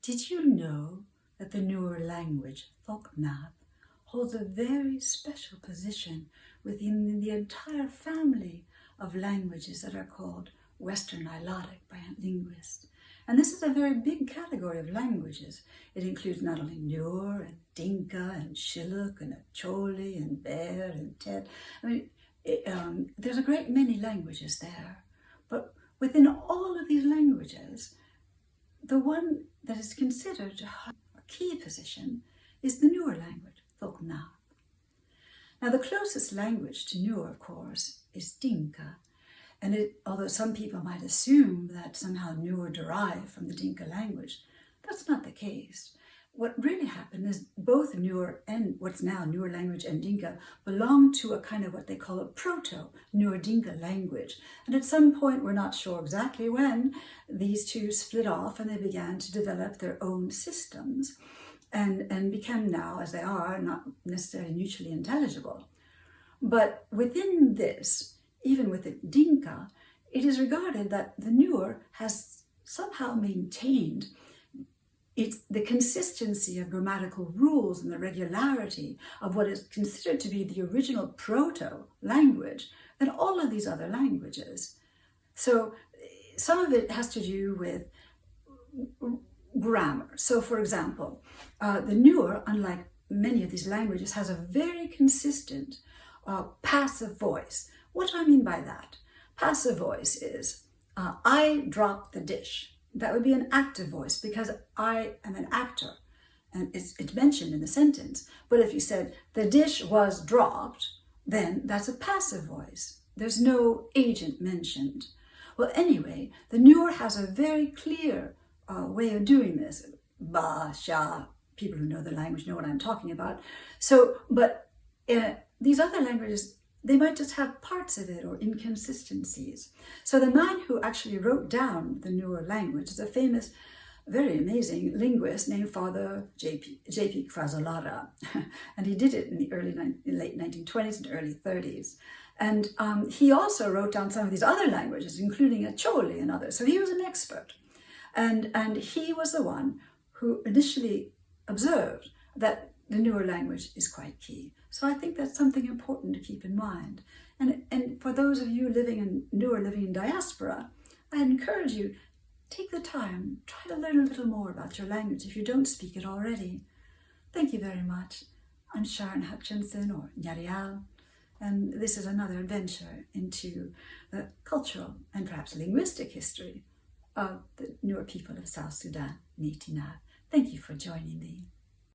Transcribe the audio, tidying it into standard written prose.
Did you know that the Nuer language, Thok Naath, holds a very special position within the entire family of languages that are called Western Nilotic by linguists? And this is a very big category of languages. It includes not only Nuer and Dinka and Shilluk and Acholi and Bear and Tet. I mean, there's a great many languages there. But within all of these languages, the one that is considered to have a key position is the Nuer language, Thok Naath. Now, the closest language to Nuer, of course, is Dinka. And although some people might assume that somehow Nuer derived from the Dinka language, that's not the case. What really happened is both Nuer and what's now Nuer language and Dinka belong to a kind of what they call a proto-Nuer Dinka language. And at some point, we're not sure exactly when, these two split off and they began to develop their own systems and become now, as they are, not necessarily mutually intelligible. But within this, even with the Dinka, it is regarded that the Nuer has somehow maintained the consistency of grammatical rules and the regularity of what is considered to be the original proto-language than all of these other languages. So some of it has to do with grammar. So for example, the Nuer, unlike many of these languages, has a very consistent passive voice. What do I mean by that? Passive voice is, I dropped the dish. That would be an active voice because I am an actor and it's mentioned in the sentence. But if you said the dish was dropped, then that's a passive voice. There's no agent mentioned. Well, anyway, the Nuer has a very clear way of doing this. Ba, sha, people who know the language know what I'm talking about. So, but these other languages, they might just have parts of it or inconsistencies. So the man who actually wrote down the Nuer language is a famous, very amazing linguist named Father J.P. Krasalara. And he did it in the late 1920s and early 30s. And he also wrote down some of these other languages, including Acholi and others. So he was an expert. And he was the one who initially observed that the Nuer language is quite key. So I think that's something important to keep in mind. And for those of you living in diaspora, I encourage you, take the time, try to learn a little more about your language if you don't speak it already. Thank you very much. I'm Sharon Hutchinson, or Nyarial, and this is another adventure into the cultural and perhaps linguistic history of the Nuer people of South Sudan, Thok Naath. Thank you for joining me.